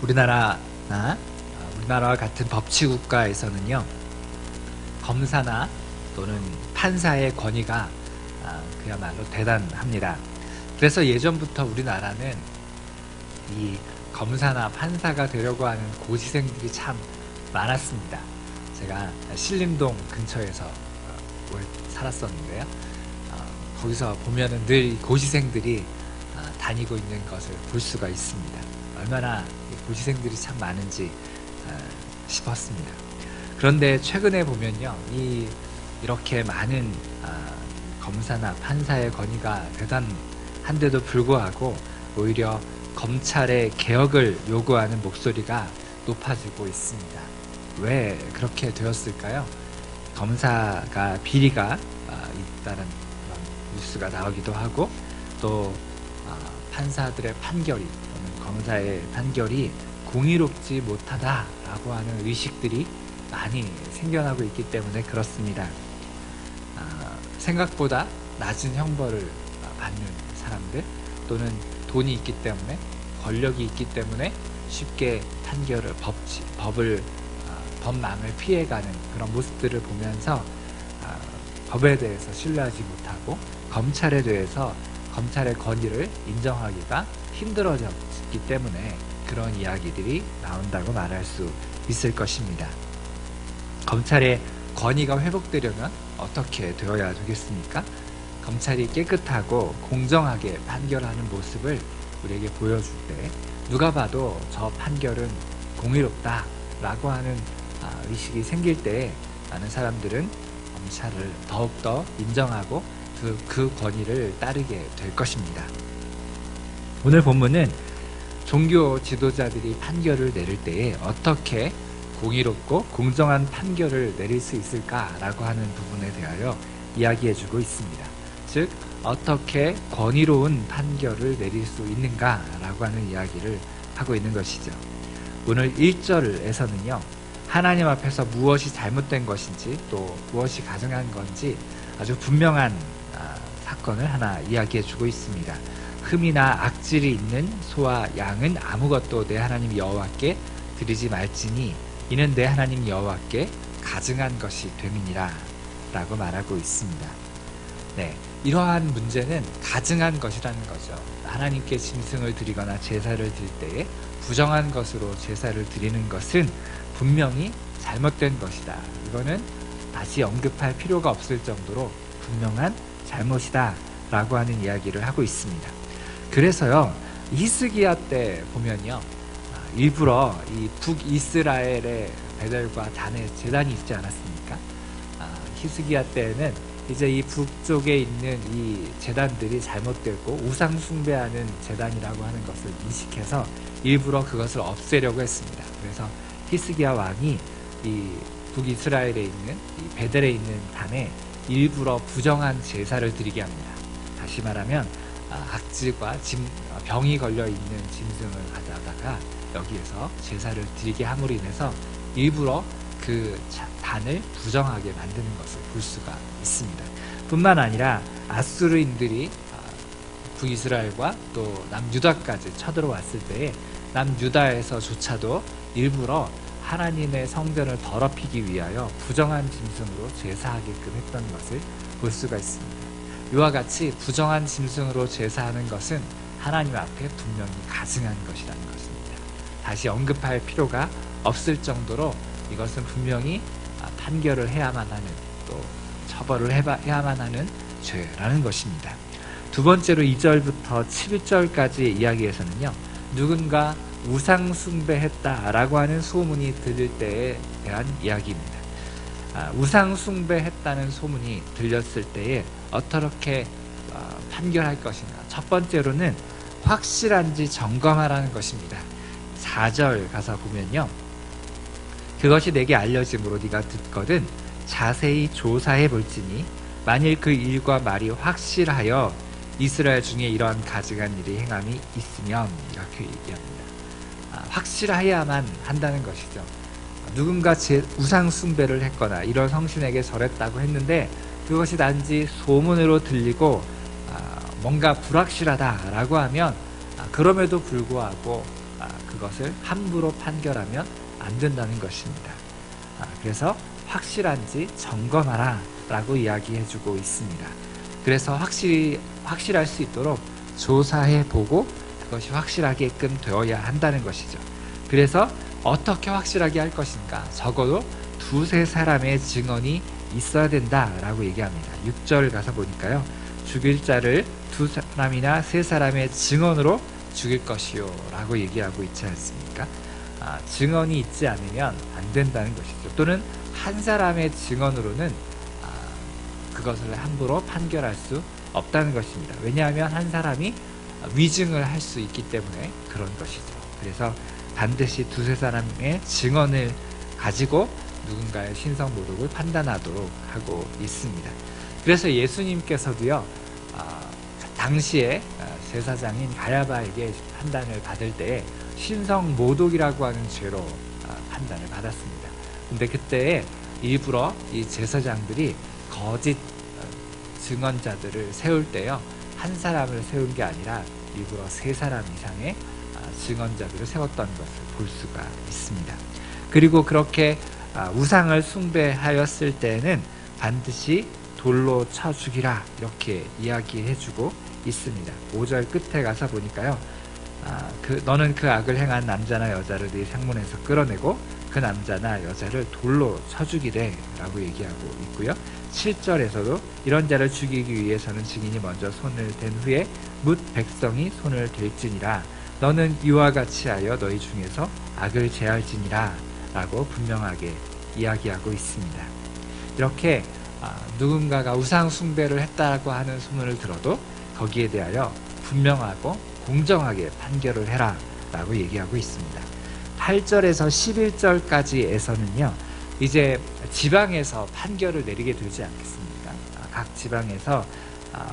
우리나라와 같은 법치국가에서는요, 검사나 또는 판사의 권위가 그야말로 대단합니다. 그래서 예전부터 우리나라는 이 검사나 판사가 되려고 하는 고시생들이 참 많았습니다. 제가 신림동 근처에서 살았었는데요. 거기서 보면은 늘 고시생들이 다니고 있는 것을 볼 수가 있습니다. 얼마나 고시생들이 참 많은지 싶었습니다. 그런데 최근에 보면요, 이렇게 많은 검사나 판사의 권위가 대단한데도 불구하고 오히려 검찰의 개혁을 요구하는 목소리가 높아지고 있습니다. 왜 그렇게 되었을까요? 검사가 비리가 있다는 그런 뉴스가 나오기도 하고, 또 판사들의 판결이 또는 검사의 판결이 공의롭지 못하다라고 하는 의식들이 많이 생겨나고 있기 때문에 그렇습니다. 생각보다 낮은 형벌을 받는 사람들, 또는 돈이 있기 때문에, 권력이 있기 때문에 쉽게 판결을 법망을 피해가는 그런 모습들을 보면서 법에 대해서 신뢰하지 못하고 검찰에 대해서 검찰의 권위를 인정하기가 힘들어졌기 때문에 그런 이야기들이 나온다고 말할 수 있을 것입니다. 검찰의 권위가 회복되려면 어떻게 되어야 되겠습니까? 검찰이 깨끗하고 공정하게 판결하는 모습을 우리에게 보여줄 때, 누가 봐도 저 판결은 공의롭다라고 하는 의식이 생길 때 많은 사람들은 검찰을 더욱더 인정하고 그 권위를 따르게 될 것입니다. 오늘 본문은 종교 지도자들이 판결을 내릴 때에 어떻게 공의롭고 공정한 판결을 내릴 수 있을까라고 하는 부분에 대하여 이야기해주고 있습니다. 즉, 어떻게 권위로운 판결을 내릴 수 있는가라고 하는 이야기를 하고 있는 것이죠. 오늘 1절에서는요, 하나님 앞에서 무엇이 잘못된 것인지 또 무엇이 가증한 건지 아주 분명한 사건을 하나 이야기해주고 있습니다. 흠이나 악질이 있는 소와 양은 아무것도 내 하나님 여호와께 드리지 말지니 이는 내 하나님 여호와께 가증한 것이 됨이니라 라고 말하고 있습니다. 네, 이러한 문제는 가증한 것이라는 거죠. 하나님께 짐승을 드리거나 제사를 드릴 때에 부정한 것으로 제사를 드리는 것은 분명히 잘못된 것이다. 이거는 다시 언급할 필요가 없을 정도로 분명한 잘못이다 라고 하는 이야기를 하고 있습니다. 그래서요, 히스기야 때 보면요, 일부러 이 북이스라엘의 베델과 단의 제단이 있지 않았습니까? 히스기야 때는 이제 이 북쪽에 있는 이 제단들이 잘못되고 우상 숭배하는 제단이라고 하는 것을 인식해서 일부러 그것을 없애려고 했습니다. 그래서 히스기야 왕이 이 북이스라엘에 있는 이 베델에 있는 단에 일부러 부정한 제사를 드리게 합니다. 다시 말하면 악질과 병이 걸려있는 짐승을 가져다가 여기에서 제사를 드리게 함으로 인해서 일부러 그 단을 부정하게 만드는 것을 볼 수가 있습니다. 뿐만 아니라 아수르인들이 북이스라엘과 또 남유다까지 쳐들어왔을 때에 남유다에서조차도 일부러 하나님의 성전을 더럽히기 위하여 부정한 짐승으로 제사하게끔 했던 것을 볼 수가 있습니다. 이와 같이 부정한 짐승으로 제사하는 것은 하나님 앞에 분명히 가증한 것이라는 것입니다. 다시 언급할 필요가 없을 정도로 이것은 분명히 판결을 해야만 하는, 또 처벌을 해야만 하는 죄라는 것입니다. 두 번째로 2절부터 7절까지의 이야기에서는요, 누군가 우상 숭배했다라고 하는 소문이 들릴 때에 대한 이야기입니다. 우상 숭배했다는 소문이 들렸을 때에 어떻게 판결할 것인가. 첫 번째로는 확실한지 점검하라는 것입니다. 4절 가서 보면요, 그것이 내게 알려짐으로 네가 듣거든 자세히 조사해 볼지니 만일 그 일과 말이 확실하여 이스라엘 중에 이러한 가증한 일이 행함이 있으면, 이렇게 얘기합니다. 확실해야만 한다는 것이죠. 누군가 우상 숭배를 했거나 이런 성신에게 절했다고 했는데 그것이 단지 소문으로 들리고 뭔가 불확실하다라고 하면 그럼에도 불구하고 그것을 함부로 판결하면 안 된다는 것입니다. 그래서 확실한지 점검하라 라고 이야기해주고 있습니다. 그래서 확실할 수 있도록 조사해보고 그것이 확실하게끔 되어야 한다는 것이죠. 그래서 어떻게 확실하게 할 것인가? 적어도 두세 사람의 증언이 있어야 된다라고 얘기합니다. 6절 가서 보니까요. 죽일 자를 두 사람이나 세 사람의 증언으로 죽일 것이요 라고 얘기하고 있지 않습니까? 증언이 있지 않으면 안 된다는 것이죠. 또는 한 사람의 증언으로는 그것을 함부로 판결할 수 없다는 것입니다. 왜냐하면 한 사람이 위증을 할 수 있기 때문에 그런 것이죠. 그래서 반드시 두세 사람의 증언을 가지고 누군가의 신성모독을 판단하도록 하고 있습니다. 그래서 예수님께서도요, 당시에 제사장인 가야바에게 판단을 받을 때에 신성모독이라고 하는 죄로 판단을 받았습니다. 근데 그때 일부러 이 제사장들이 거짓 증언자들을 세울 때요, 한 사람을 세운 게 아니라 일부러 세 사람 이상의 증언자들을 세웠던 것을 볼 수가 있습니다. 그리고 그렇게 우상을 숭배하였을 때에는 반드시 돌로 쳐 죽이라 이렇게 이야기해주고 있습니다. 5절 끝에 가서 보니까요, 너는 그 악을 행한 남자나 여자를 네 상문에서 끌어내고 그 남자나 여자를 돌로 쳐 죽이래 라고 얘기하고 있고요. 7절에서도 이런 자를 죽이기 위해서는 증인이 먼저 손을 댄 후에 뭇 백성이 손을 댈지니라. 너는 이와 같이 하여 너희 중에서 악을 제할지니라 라고 분명하게 이야기하고 있습니다. 이렇게 누군가가 우상 숭배를 했다고 하는 소문을 들어도 거기에 대하여 분명하고 공정하게 판결을 해라 라고 얘기하고 있습니다. 8절에서 11절까지에서는요, 이제 지방에서 판결을 내리게 되지 않겠습니까? 각 지방에서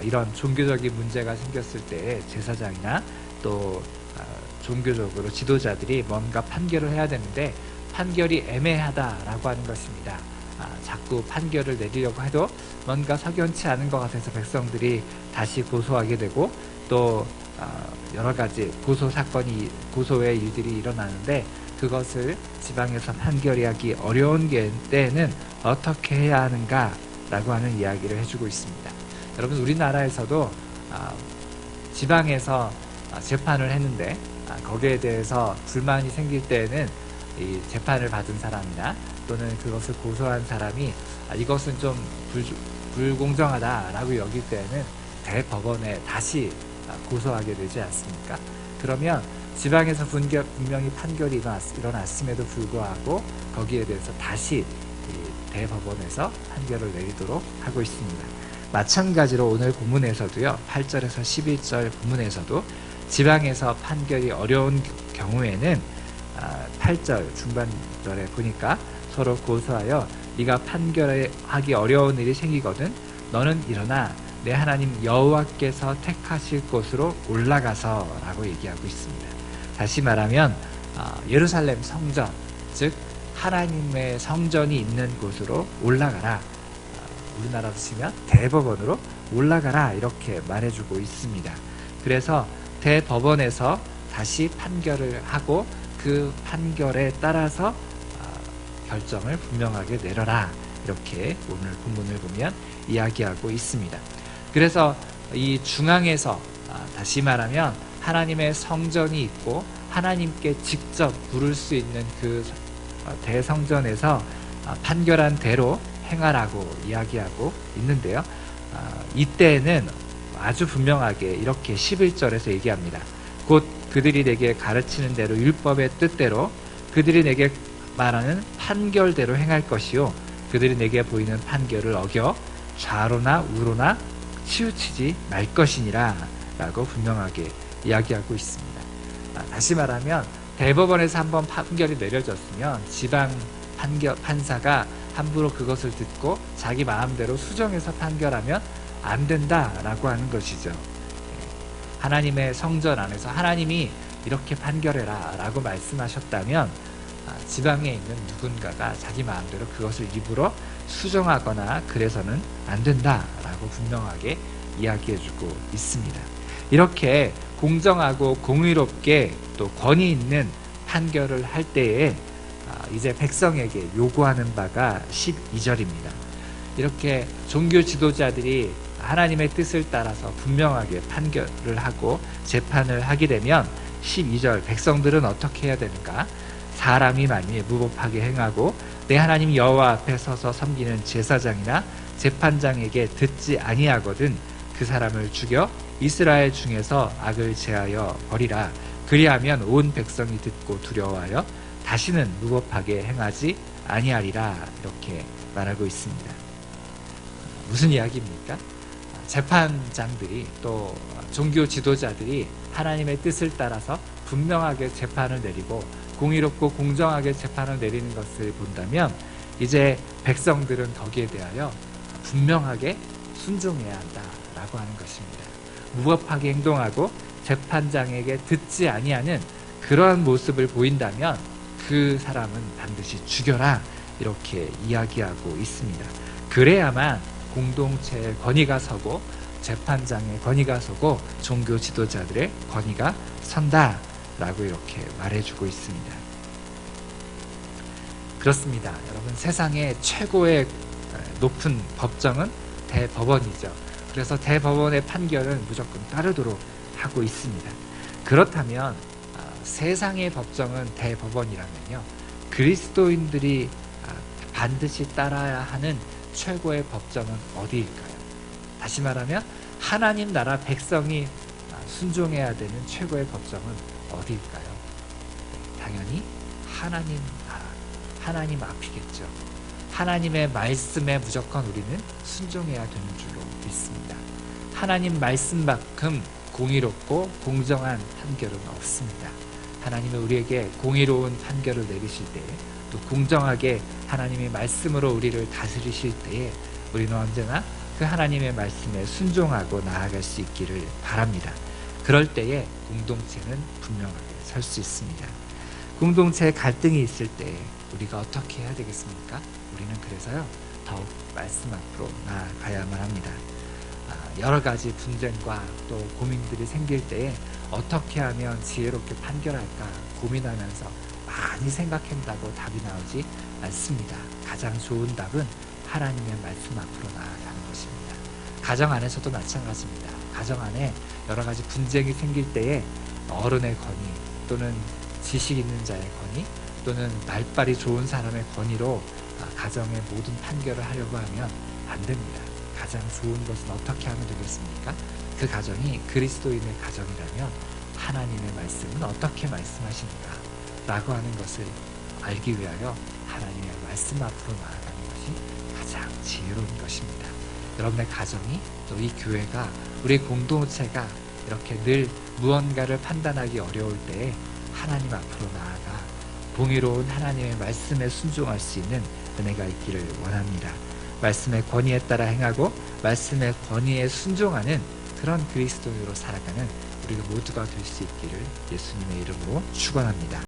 이런 종교적인 문제가 생겼을 때 제사장이나 또 종교적으로 지도자들이 뭔가 판결을 해야 되는데 판결이 애매하다라고 하는 것입니다. 자꾸 판결을 내리려고 해도 뭔가 석연치 않은 것 같아서 백성들이 다시 고소하게 되고 또 여러 가지 고소의 일들이 일어나는데 그것을 지방에서 판결하기 어려운 때에는 어떻게 해야 하는가라고 하는 이야기를 해주고 있습니다. 여러분, 우리나라에서도 지방에서 재판을 했는데 거기에 대해서 불만이 생길 때에는 이 재판을 받은 사람이나 또는 그것을 고소한 사람이 이것은 좀 불공정하다라고 여길 때에는 대법원에 다시 고소하게 되지 않습니까? 그러면 지방에서 분명히 판결이 일어났음에도 불구하고 거기에 대해서 다시 대법원에서 판결을 내리도록 하고 있습니다. 마찬가지로 오늘 본문에서도요, 8절에서 11절 본문에서도 지방에서 판결이 어려운 경우에는 8절 중반절에 보니까 서로 고소하여 네가 판결하기 어려운 일이 생기거든 너는 일어나 내 하나님 여호와께서 택하실 곳으로 올라가서 라고 얘기하고 있습니다. 다시 말하면 예루살렘 성전, 즉 하나님의 성전이 있는 곳으로 올라가라, 우리나라로 치면 대법원으로 올라가라 이렇게 말해주고 있습니다. 그래서 대법원에서 다시 판결을 하고 그 판결에 따라서 결정을 분명하게 내려라 이렇게 오늘 본문을 보면 이야기하고 있습니다. 그래서 이 중앙에서 다시 말하면 하나님의 성전이 있고 하나님께 직접 부를 수 있는 그 대성전에서 판결한 대로 행하라고 이야기하고 있는데요. 이때에는 아주 분명하게 이렇게 11절에서 얘기합니다. 곧 그들이 내게 가르치는 대로 율법의 뜻대로 그들이 내게 말하는 판결대로 행할 것이요 그들이 내게 보이는 판결을 어겨 좌로나 우로나 치우치지 말 것이니라 라고 분명하게 이야기하고 있습니다. 다시 말하면 대법원에서 한번 판결이 내려졌으면 지방 판사가 함부로 그것을 듣고 자기 마음대로 수정해서 판결하면 안 된다라고 하는 것이죠. 하나님의 성전 안에서 하나님이 이렇게 판결해라 라고 말씀하셨다면 지방에 있는 누군가가 자기 마음대로 그것을 입으로 수정하거나 그래서는 안 된다라고 분명하게 이야기해주고 있습니다. 이렇게 공정하고 공의롭게 또 권위 있는 판결을 할 때에 이제 백성에게 요구하는 바가 12절입니다. 이렇게 종교 지도자들이 하나님의 뜻을 따라서 분명하게 판결을 하고 재판을 하게 되면 12절 백성들은 어떻게 해야 되는가? 사람이 만일 무법하게 행하고 내 하나님 여호와 앞에 서서 섬기는 제사장이나 재판장에게 듣지 아니하거든 그 사람을 죽여 이스라엘 중에서 악을 제하여 버리라. 그리하면 온 백성이 듣고 두려워하여 다시는 무법하게 행하지 아니하리라. 이렇게 말하고 있습니다. 무슨 이야기입니까? 재판장들이 또 종교 지도자들이 하나님의 뜻을 따라서 분명하게 재판을 내리고 공의롭고 공정하게 재판을 내리는 것을 본다면 이제 백성들은 거기에 대하여 분명하게 순종해야 한다라고 하는 것입니다. 무법하게 행동하고 재판장에게 듣지 아니하는 그러한 모습을 보인다면 그 사람은 반드시 죽여라 이렇게 이야기하고 있습니다. 그래야만 공동체의 권위가 서고 재판장의 권위가 서고 종교 지도자들의 권위가 선다라고 이렇게 말해주고 있습니다. 그렇습니다. 여러분, 세상의 최고의 높은 법정은 대법원이죠. 그래서 대법원의 판결은 무조건 따르도록 하고 있습니다. 그렇다면 세상의 법정은 대법원이라면요, 그리스도인들이 반드시 따라야 하는 최고의 법정은 어디일까요? 다시 말하면 하나님 나라 백성이 순종해야 되는 최고의 법정은 어디일까요? 당연히 하나님 나라, 하나님 앞이겠죠. 하나님의 말씀에 무조건 우리는 순종해야 되는 줄로 믿습니다. 하나님 말씀만큼 공의롭고 공정한 판결은 없습니다. 하나님은 우리에게 공의로운 판결을 내리실 때에 또 공정하게 하나님의 말씀으로 우리를 다스리실 때에 우리는 언제나 그 하나님의 말씀에 순종하고 나아갈 수 있기를 바랍니다. 그럴 때에 공동체는 분명하게 설 수 있습니다. 공동체에 갈등이 있을 때 우리가 어떻게 해야 되겠습니까? 우리는 그래서요, 더욱 말씀 앞으로 나아가야만 합니다. 여러 가지 분쟁과 또 고민들이 생길 때에 어떻게 하면 지혜롭게 판결할까 고민하면서 많이 생각한다고 답이 나오지 않습니다. 가장 좋은 답은 하나님의 말씀 앞으로 나아가는 것입니다. 가정 안에서도 마찬가지입니다. 가정 안에 여러 가지 분쟁이 생길 때에 어른의 권위 또는 지식 있는 자의 권위 또는 말빨이 좋은 사람의 권위로 가정의 모든 판결을 하려고 하면 안 됩니다. 가장 좋은 것은 어떻게 하면 되겠습니까? 그 가정이 그리스도인의 가정이라면 하나님의 말씀은 어떻게 말씀하시는가 라고 하는 것을 알기 위하여 하나님의 말씀 앞으로 나아가는 것이 가장 지혜로운 것입니다. 여러분의 가정이 또 이 교회가 우리 공동체가 이렇게 늘 무언가를 판단하기 어려울 때에 하나님 앞으로 나아가 공의로운 하나님의 말씀에 순종할 수 있는 은혜가 있기를 원합니다. 말씀의 권위에 따라 행하고 말씀의 권위에 순종하는 그런 그리스도인으로 살아가는 우리가 모두가 될 수 있기를 예수님의 이름으로 축원합니다.